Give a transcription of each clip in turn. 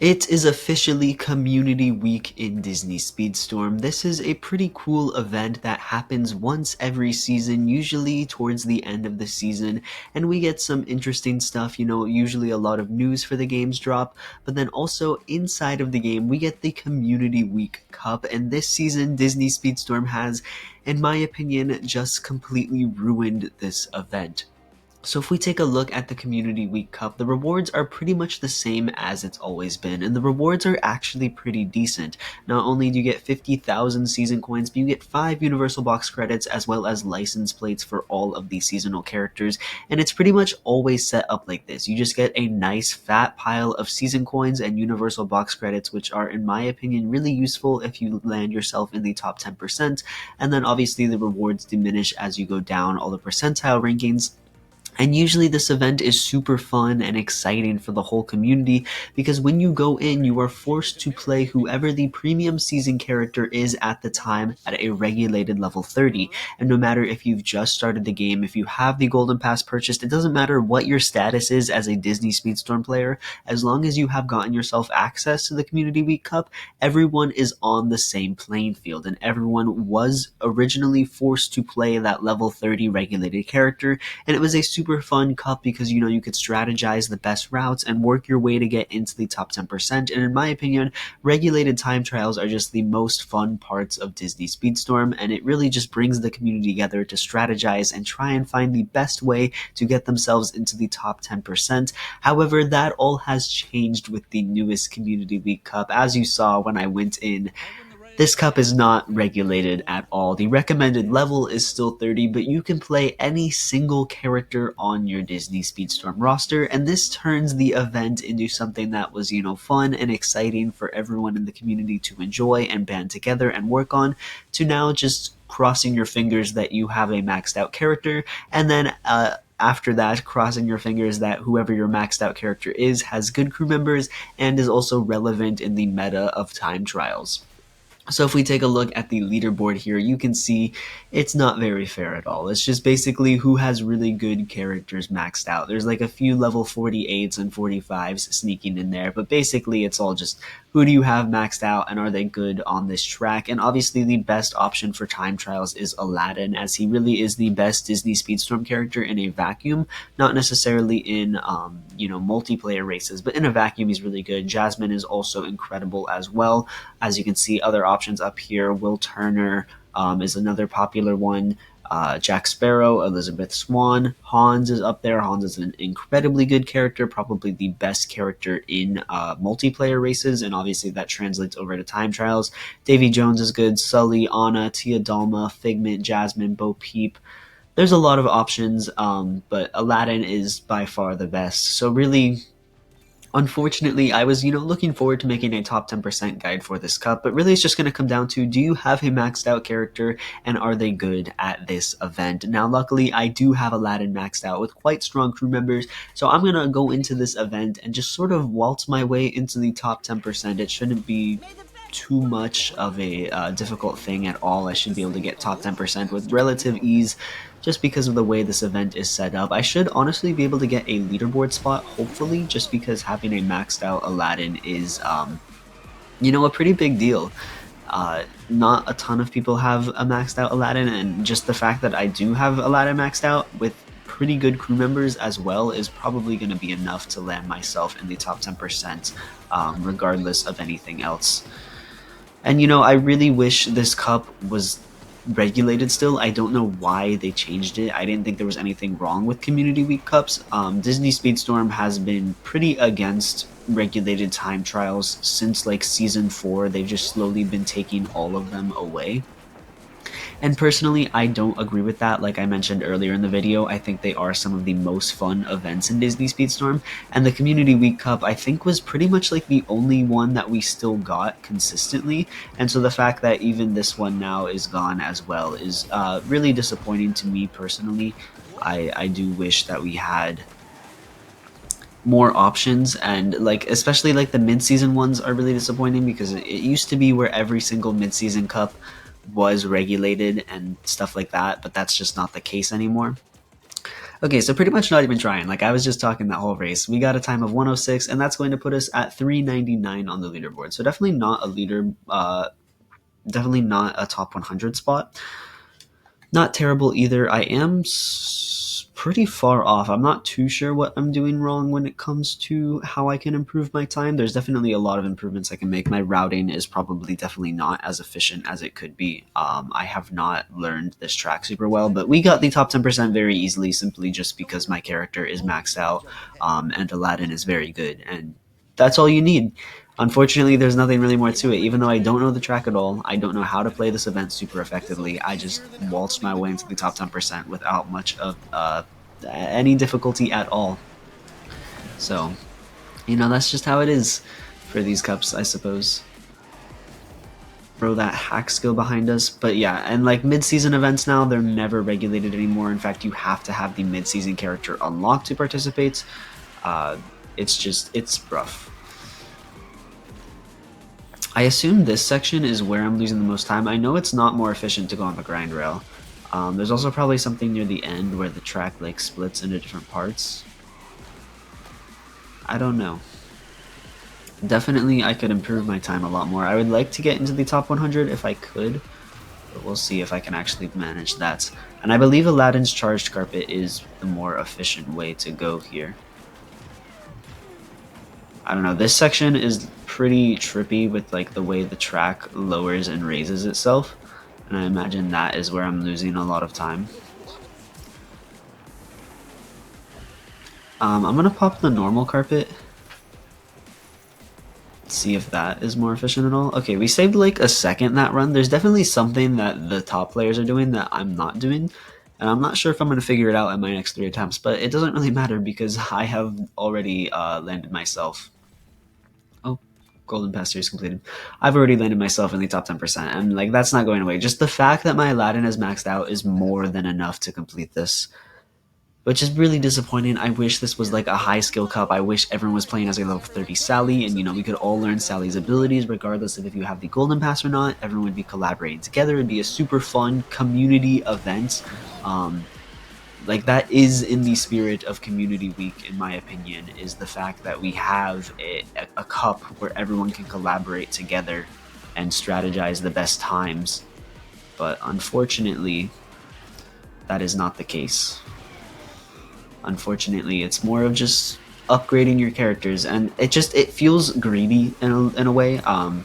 It is officially Community Week in Disney Speedstorm. This is a pretty cool event that happens once every season, usually towards the end of the season, and we get some interesting stuff. Usually a lot of news for the games drop, but then also inside of the game, we get the Community Week Cup, and this season, Disney Speedstorm has, in my opinion, just completely ruined this event. So if we take a look at the Community Week Cup, the rewards are pretty much the same as it's always been, and the rewards are actually pretty decent. Not only do you get 50,000 season coins, but you get 5 Universal Box credits as well as license plates for all of the seasonal characters, and it's pretty much always set up like this. You just get a nice fat pile of season coins and Universal Box credits, which are, in my opinion, really useful if you land yourself in the top 10%, and then obviously the rewards diminish as you go down all the percentile rankings. And usually this event is super fun and exciting for the whole community because when you go in, you are forced to play whoever the premium season character is at the time at a regulated level 30. And no matter if you've just started the game, if you have the Golden Pass purchased, it doesn't matter what your status is as a Disney Speedstorm player, as long as you have gotten yourself access to the Community Week Cup, everyone is on the same playing field and everyone was originally forced to play that level 30 regulated character, and it was a super fun cup because you could strategize the best routes and work your way to get into the top 10%. And in my opinion, regulated time trials are just the most fun parts of Disney Speedstorm, and it really just brings the community together to strategize and try and find the best way to get themselves into the top 10%. However, that all has changed with the newest Community Week Cup. As you saw when I went in, this cup is not regulated at all. The recommended level is still 30, but you can play any single character on your Disney Speedstorm roster, and this turns the event into something that was, fun and exciting for everyone in the community to enjoy and band together and work on, to now just crossing your fingers that you have a maxed out character, and then after that, crossing your fingers that whoever your maxed out character is has good crew members and is also relevant in the meta of time trials. So if we take a look at the leaderboard here, you can see it's not very fair at all. It's just basically who has really good characters maxed out. There's like a few level 48s and 45s sneaking in there, but basically it's all just who do you have maxed out and are they good on this track? And obviously the best option for time trials is Aladdin, as he really is the best Disney Speedstorm character in a vacuum, not necessarily in multiplayer races, but in a vacuum he's really good. Jasmine is also incredible as well. As you can see, other options up here, Will Turner is another popular one. Jack Sparrow, Elizabeth Swan, Hans is up there. Hans is an incredibly good character, probably the best character in multiplayer races, and obviously that translates over to time trials. Davy Jones is good, Sully, Anna, Tia Dalma, Figment, Jasmine, Bo Peep. There's a lot of options, but Aladdin is by far the best. So really, unfortunately, I was, looking forward to making a top 10% guide for this cup, but really it's just going to come down to, do you have a maxed out character and are they good at this event? Now, luckily, I do have Aladdin maxed out with quite strong crew members, so I'm going to go into this event and just sort of waltz my way into the top 10%. It shouldn't be too much of a difficult thing at all. I should be able to get top 10% with relative ease just because of the way this event is set up. I should honestly be able to get a leaderboard spot, hopefully, just because having a maxed out Aladdin is, a pretty big deal. Not a ton of people have a maxed out Aladdin, and just the fact that I do have Aladdin maxed out with pretty good crew members as well is probably going to be enough to land myself in the top 10%, regardless of anything else. And I really wish this cup was regulated still. I don't know why they changed it. I didn't think there was anything wrong with Community Week Cups. Disney Speedstorm has been pretty against regulated time trials since like season 4. They've just slowly been taking all of them away. And personally, I don't agree with that. Like I mentioned earlier in the video, I think they are some of the most fun events in Disney Speedstorm. And the Community Week Cup, I think, was pretty much like the only one that we still got consistently. And so the fact that even this one now is gone as well is really disappointing to me personally. I do wish that we had more options, and like especially like the mid-season ones are really disappointing because it used to be where every single mid-season cup was regulated and stuff like that, but that's just not the case anymore. Okay, so pretty much not even trying. Like I was just talking that whole race. We got a time of 106, and that's going to put us at 399 on the leaderboard. So definitely not a leader. Definitely not a top 100 spot. Not terrible either. I am pretty far off. I'm not too sure what I'm doing wrong when it comes to how I can improve my time. There's definitely a lot of improvements I can make. My routing is probably definitely not as efficient as it could be. I have not learned this track super well, but we got the top 10% very easily simply just because my character is maxed out, and Aladdin is very good. And that's all you need. Unfortunately, there's nothing really more to it. Even though I don't know the track at all, I don't know how to play this event super effectively. I just waltzed my way into the top 10% without much of any difficulty at all. So, that's just how it is for these cups, I suppose. Throw that hack skill behind us. But yeah, and like mid-season events now, they're never regulated anymore. In fact, you have to have the mid-season character unlocked to participate. It's rough. I assume this section is where I'm losing the most time. I know it's not more efficient to go on the grind rail. There's also probably something near the end where the track like splits into different parts. I don't know. Definitely I could improve my time a lot more. I would like to get into the top 100 if I could, but we'll see if I can actually manage that. And I believe Aladdin's Charged Carpet is the more efficient way to go here. I don't know, this section is pretty trippy with like the way the track lowers and raises itself, and I imagine that is where I'm losing a lot of time. I'm gonna pop the normal carpet, see if that is more efficient at all. Okay, we saved like a second that run. There's definitely something that the top players are doing that I'm not doing, and I'm not sure if I'm going to figure it out at my next 3 attempts, but it doesn't really matter because I have already landed myself. Oh, golden pass series completed. I've already landed myself in the top 10%, and like that's not going away. Just the fact that my Aladdin is maxed out is more than enough to complete this, which is really disappointing. I wish this was like a high skill cup. I wish everyone was playing as a level 30 Sally, and we could all learn Sally's abilities regardless of if you have the golden pass or not. Everyone would be collaborating together. It'd be a super fun community event. Like that is in the spirit of Community Week, in my opinion, is the fact that we have a cup where everyone can collaborate together and strategize the best times. But unfortunately, that is not the case. Unfortunately, it's more of just upgrading your characters, and it feels greedy in a way,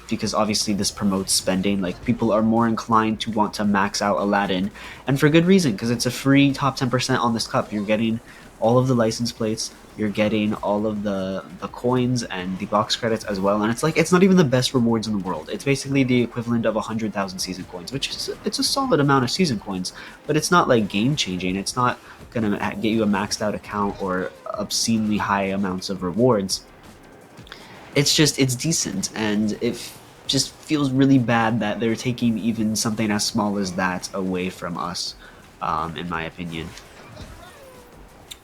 because obviously this promotes spending. Like people are more inclined to want to max out Aladdin, and for good reason, because it's a free top 10% on this cup. You're getting all of the license plates, you're getting all of the coins and the box credits as well, and it's not even the best rewards in the world. It's basically the equivalent of 100,000 season coins, which is it's a solid amount of season coins, but it's not like game changing. It's not gonna get you a maxed out account or obscenely high amounts of rewards. It's decent, and it just feels really bad that they're taking even something as small as that away from us, in my opinion.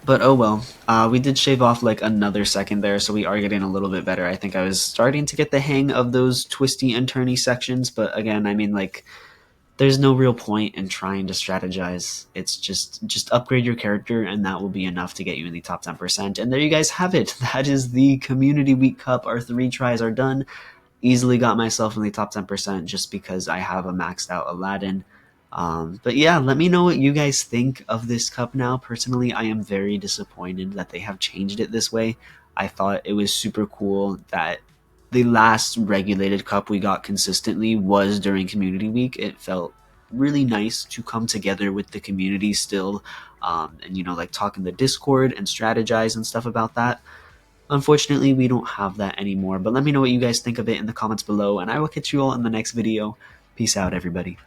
But oh well, we did shave off like another second there, so we are getting a little bit better. I think I was starting to get the hang of those twisty and turny sections, but again, I mean, like, there's no real point in trying to strategize. It's just upgrade your character, and that will be enough to get you in the top 10%. And there you guys have it. That is the Community Week Cup. Our 3 tries are done. Easily got myself in the top 10% just because I have a maxed out Aladdin. But yeah, let me know what you guys think of this cup now. Personally, I am very disappointed that they have changed it this way. I thought it was super cool that the last regulated cup we got consistently was during Community Week. It felt really nice to come together with the community still, and like talk in the Discord and strategize and stuff about that. Unfortunately, we don't have that anymore, but let me know what you guys think of it in the comments below, and I will catch you all in the next video. Peace out, everybody.